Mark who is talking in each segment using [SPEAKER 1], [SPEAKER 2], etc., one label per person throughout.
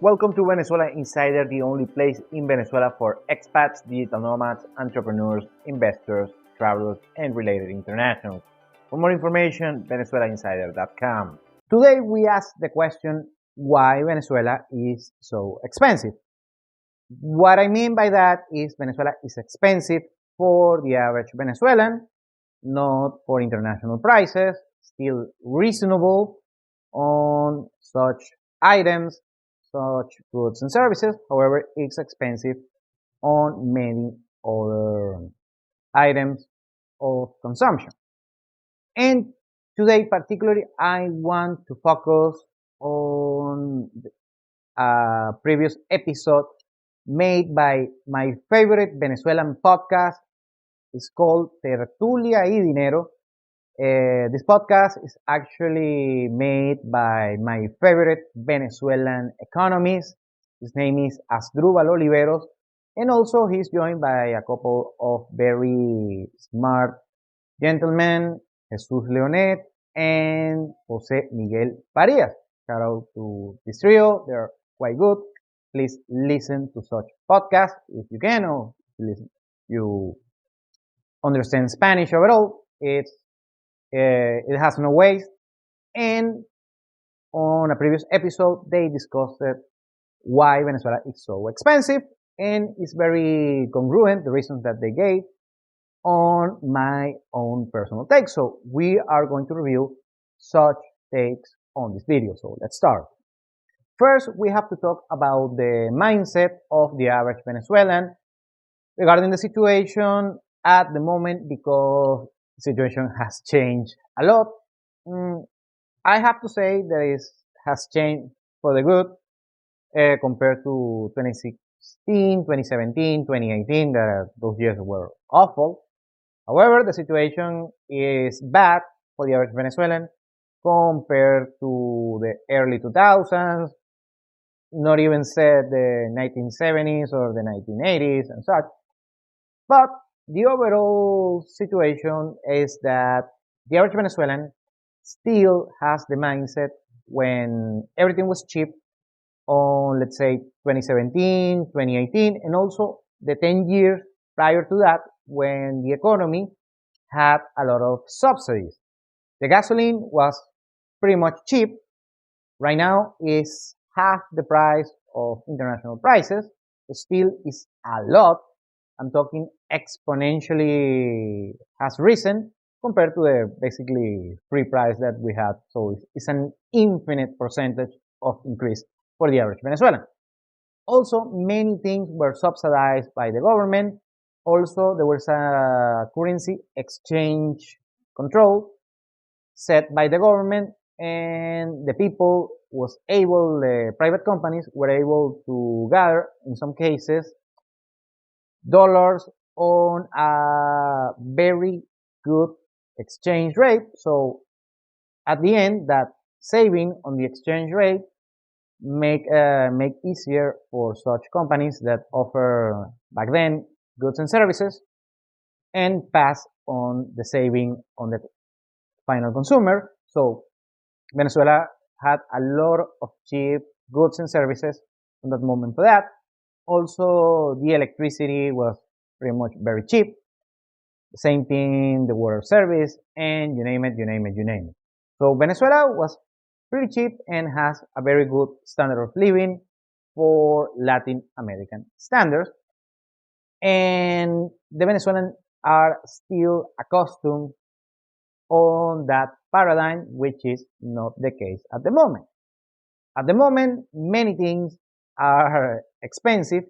[SPEAKER 1] Welcome to Venezuela Insider, the only place in Venezuela for expats, digital nomads, entrepreneurs, investors, travelers, and related internationals. For more information, venezuelainsider.com. Today we ask the question, why Venezuela is so expensive? What I mean by that is Venezuela is expensive for the average Venezuelan, not for international prices, still reasonable on such items, such goods and services. However, it's expensive on many other items of consumption. And today, particularly, I want to focus on a previous episode made by my favorite Venezuelan podcast. It's called Tertulia y Dinero. This podcast is actually made by my favorite Venezuelan economist. His name is Asdrúbal Oliveros, and also he's joined by a couple of very smart gentlemen, Jesus Leonet and Jose Miguel Farias. Shout out to this trio, they're quite good. Please listen to such podcasts if you can, or you understand Spanish overall. It has no waste. And on a previous episode, they discussed why Venezuela is so expensive, and it's very congruent, the reasons that they gave, on my own personal take. So we are going to review such takes on this video. So let's start. First, we have to talk about the mindset of the average Venezuelan regarding the situation at the moment, because the situation has changed a lot. I have to say that it has changed for the good compared to 2016, 2017, 2018. Those years were awful. However, the situation is bad for the average Venezuelan compared to the early 2000s, not even said the 1970s or the 1980s and such. But the overall situation is that the average Venezuelan still has the mindset when everything was cheap on, let's say, 2017, 2018, and also the 10 years prior to that, when the economy had a lot of subsidies. The gasoline was pretty much cheap. Right now is half the price of international prices. It still is a lot. I'm talking exponentially has risen compared to the basically free price that we had. So it's an infinite percentage of increase for the average Venezuelan. Also, many things were subsidized by the government. Also, there was a currency exchange control set by the government, and the people was able, the private companies were able to gather, in some cases, dollars on a very good exchange rate. So at the end, that saving on the exchange rate make easier for such companies that offer back then goods and services and pass on the saving on the final consumer. So Venezuela had a lot of cheap goods and services from that moment for that. Also, the electricity was pretty much very cheap. The same thing, the water service, and you name it. So Venezuela was pretty cheap and has a very good standard of living for Latin American standards. And the Venezuelans are still accustomed on that paradigm, which is not the case at the moment. At the moment, many things are expensive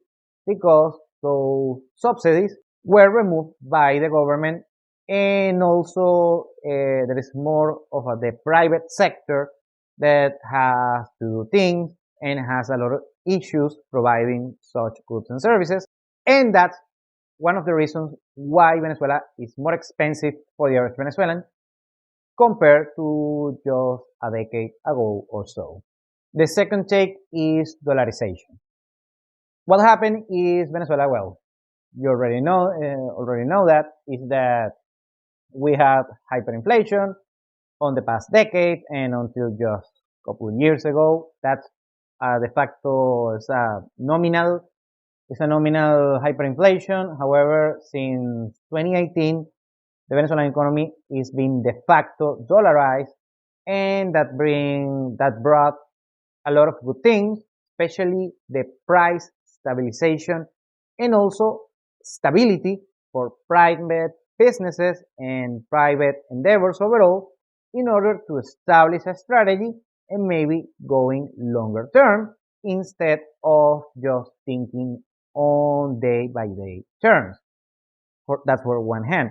[SPEAKER 1] because those subsidies were removed by the government, and also there is more of the private sector that has to do things and has a lot of issues providing such goods and services, and that's one of the reasons why Venezuela is more expensive for the average Venezuelan compared to just a decade ago or so. The second take is dollarization. What happened is Venezuela, well, you already know that, is that we have hyperinflation on the past decade, and until just a couple of years ago, that's De facto, it's a nominal hyperinflation. However, since 2018, the Venezuelan economy is being de facto dollarized, and that brought a lot of good things, especially the price stabilization and also stability for private businesses and private endeavors overall in order to establish a strategy and maybe going longer term instead of just thinking on day by day terms. That's for one hand.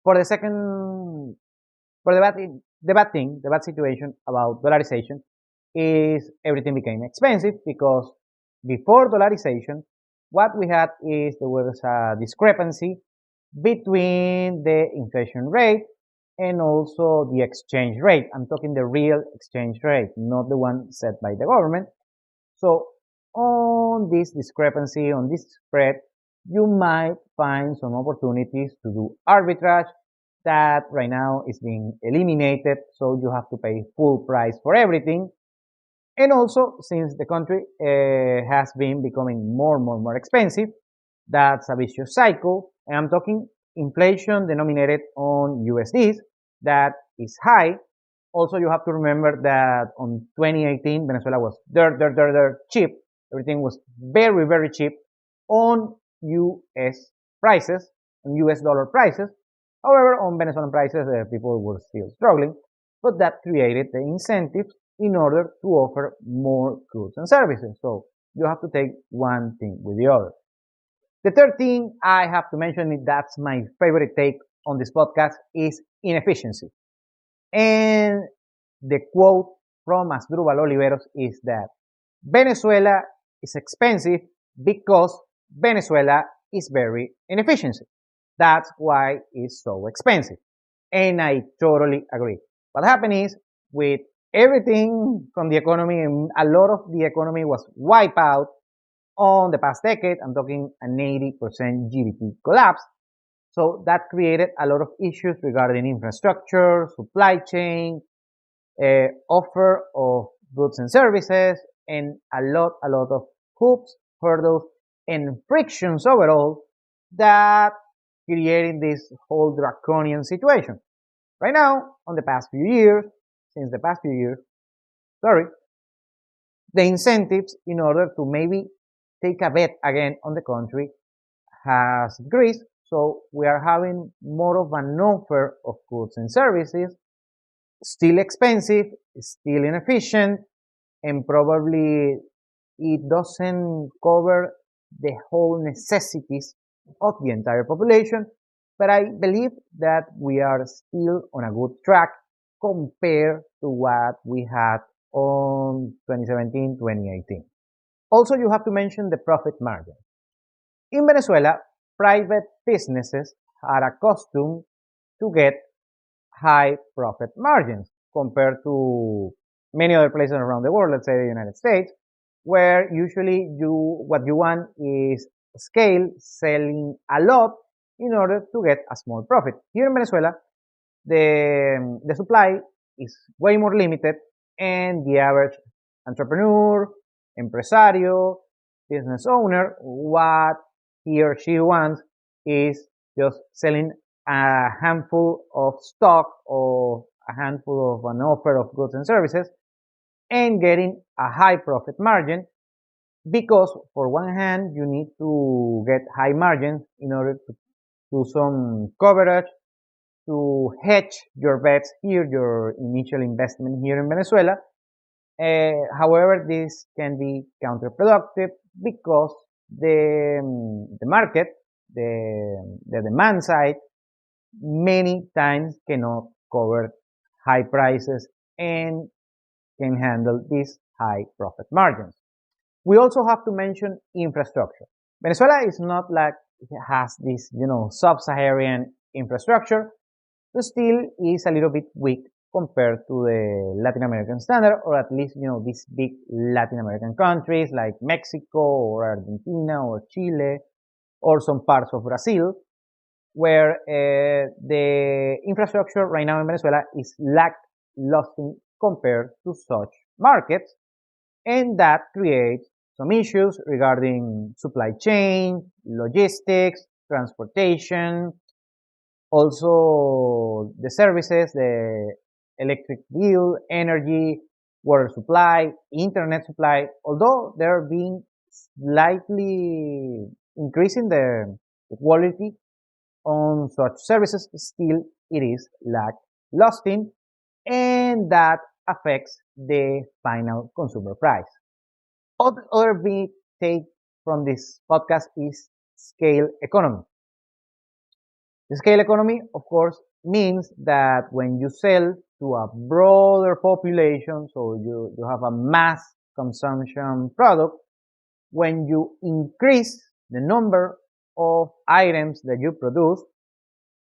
[SPEAKER 1] For the second, for the bad situation about dollarization is everything became expensive because before dollarization, what we had is there was a discrepancy between the inflation rate and also the exchange rate. I'm talking the real exchange rate, not the one set by the government. So on this discrepancy, on this spread, you might find some opportunities to do arbitrage that right now is being eliminated. So you have to pay full price for everything. And also, since the country has been becoming more expensive, that's a vicious cycle. And I'm talking inflation denominated on USDs that is high. Also, you have to remember that on 2018, Venezuela was dirt cheap. Everything was very cheap on US prices, on US dollar prices. However, on Venezuelan prices, people were still struggling, but that created the incentives in order to offer more goods and services. So you have to take one thing with the other. The third thing I have to mention, that's my favorite take on this podcast, is inefficiency. And the quote from Asdrúbal Oliveros is that Venezuela is expensive because Venezuela is very inefficient. That's why it's so expensive. And I totally agree. What happened is with everything from the economy, a lot of the economy was wiped out on the past decade. I'm talking an 80% GDP collapse. So that created a lot of issues regarding infrastructure, supply chain, offer of goods and services, and a lot of hoops, hurdles, and frictions overall that creating this whole draconian situation. Right now, on the past few years, since the past few years, sorry, the incentives in order to maybe take a bet again on the country has increased. So we are having more of an offer of goods and services, still expensive, still inefficient, and probably it doesn't cover the whole necessities of the entire population. But I believe that we are still on a good track compared to what we had on 2017, 2018. Also, you have to mention the profit margin. In Venezuela, private businesses are accustomed to get high profit margins compared to many other places around the world, let's say the United States, where usually what you want is scale, selling a lot in order to get a small profit. Here in Venezuela, the supply is way more limited and the average entrepreneur, empresario, business owner, what he or she wants is just selling a handful of stock or a handful of an offer of goods and services and getting a high profit margin because for one hand you need to get high margins in order to do some coverage to hedge your bets here, your initial investment here in Venezuela. However, this can be counterproductive because the market, the demand side, many times cannot cover high prices and can handle these high profit margins. We also have to mention infrastructure. Venezuela is not like it has this, sub-Saharan infrastructure, but still is a little bit weak compared to the Latin American standard, or at least, these big Latin American countries like Mexico or Argentina or Chile or some parts of Brazil, where the infrastructure right now in Venezuela is lacklusting compared to such markets. and that creates some issues regarding supply chain, logistics, transportation, also the services, the electric bill, energy, water supply, internet supply, although they're being slightly increasing the quality on such services, still it is lacklusting, and that affects the final consumer price. Other big take from this podcast is scale economy. The scale economy, of course, means that when you sell to a broader population, so you have a mass consumption product, when you increase the number of items that you produce,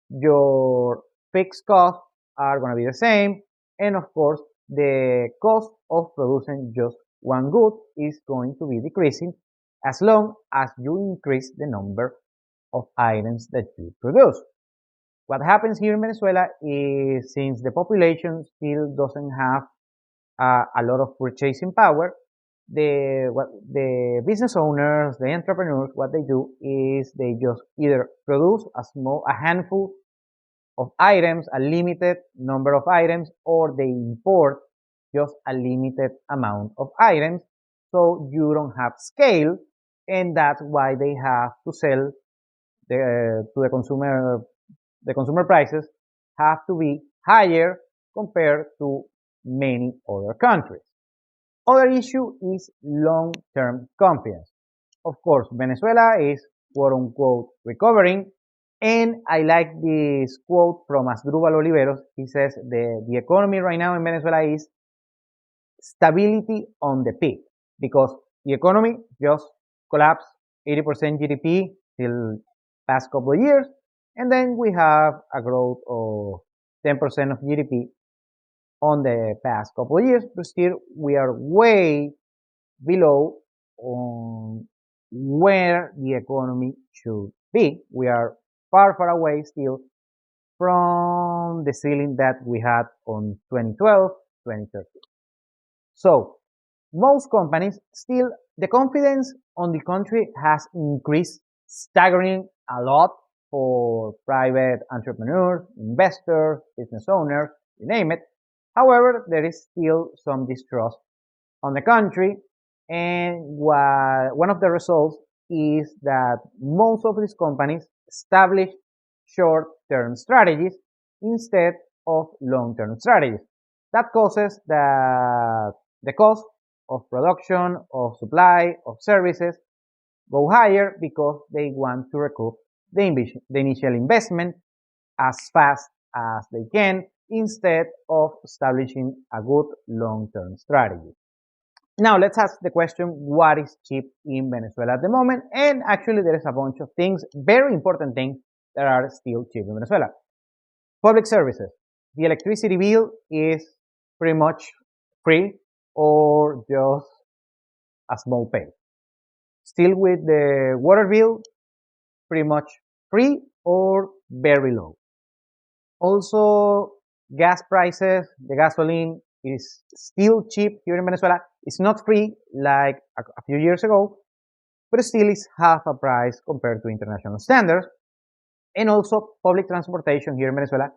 [SPEAKER 1] your fixed costs are going to be the same, and of course, the cost of producing just one good is going to be decreasing as long as you increase the number of items that you produce. What happens here in Venezuela is, since the population still doesn't have a lot of purchasing power, the business owners, the entrepreneurs, what they do is they just either produce a handful of items, a limited number of items, or they import just a limited amount of items, so you don't have scale, and that's why they have to sell to the consumer. The consumer prices have to be higher compared to many other countries. Other issue is long-term confidence. Of course, Venezuela is quote-unquote recovering, and I like this quote from Asdrúbal Oliveros. He says the economy right now in Venezuela is stability on the peak, because the economy just collapsed 80% GDP till past couple of years, and then we have a growth of 10% of GDP on the past couple of years, but still we are way below on where the economy should be. We are far, far away still from the ceiling that we had on 2012, 2013. So most companies still, the confidence on the country has increased staggering a lot for private entrepreneurs, investors, business owners, you name it. However, there is still some distrust on the country, and one of the results is that most of these companies establish short-term strategies instead of long-term strategies. That causes the cost of production, of supply, of services go higher because they want to recoup the initial investment as fast as they can instead of establishing a good long-term strategy. Now let's ask the question, what is cheap in Venezuela at the moment? And actually there is a bunch of things, very important things, that are still cheap in Venezuela. Public services. The electricity bill is pretty much free or just a small pay. Still with the water bill, pretty much free or very low. Also, gas prices, the gasoline is still cheap here in Venezuela. It's not free like a few years ago, but still is half a price compared to international standards. And also, public transportation here in Venezuela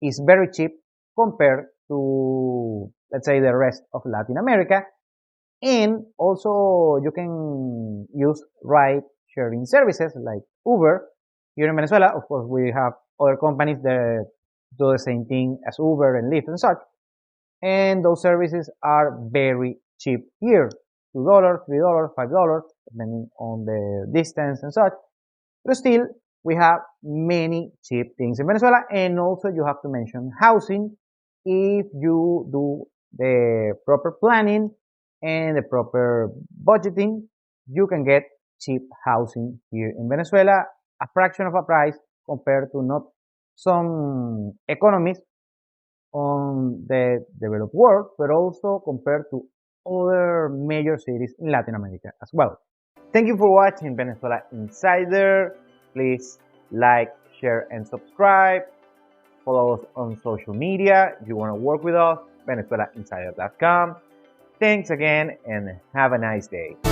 [SPEAKER 1] is very cheap compared to, let's say, the rest of Latin America. And also, you can use ride sharing services like Uber here in Venezuela. Of course, we have other companies that do the same thing as Uber and Lyft and such. And those services are very cheap here. $2, $3, $5, depending on the distance and such. But still, we have many cheap things in Venezuela. And also, you have to mention housing. If you do the proper planning and the proper budgeting, you can get cheap housing here in Venezuela, a fraction of a price compared to not some economies on the developed world, but also compared to other major cities in Latin America as well. Thank you for watching Venezuela Insider. Please like, share, and subscribe. Follow us on social media. If you want to work with us, VenezuelaInsider.com. Thanks again and have a nice day.